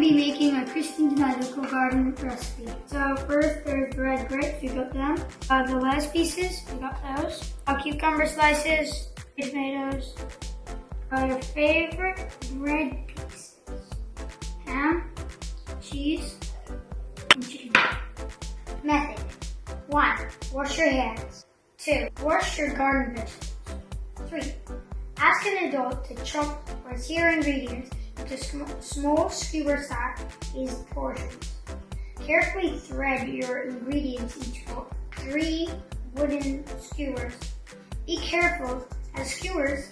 be making a Christine's Magical Garden recipe. So first there's the red grapes, we got them. The lettuce pieces, we got those. Cucumber slices, tomatoes. Your favorite bread pieces. Ham, cheese, and chicken. Method. 1. Wash your hands. 2. Wash your garden vegetables. 3. Ask an adult to chop or tear ingredients into small skewer-sized portions. Carefully thread your ingredients each for 3 wooden skewers. Be careful as skewers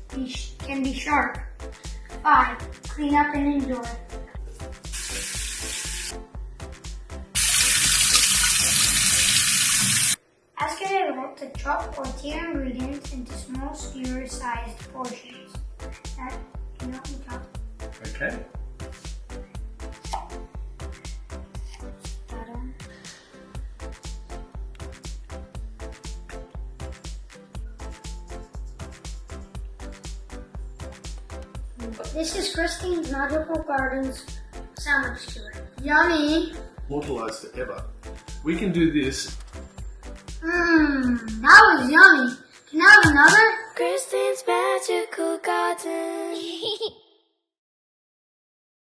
can be sharp. 5. Clean up and enjoy. Ask an adult to chop or tear ingredients into small skewer-sized portions. That cannot be chopped. Okay. This is Christine's Magical Gardens sandwich skewer. Yummy! Mortalized forever. We can do this. That was yummy. Can I have another? Christine's Magical Garden.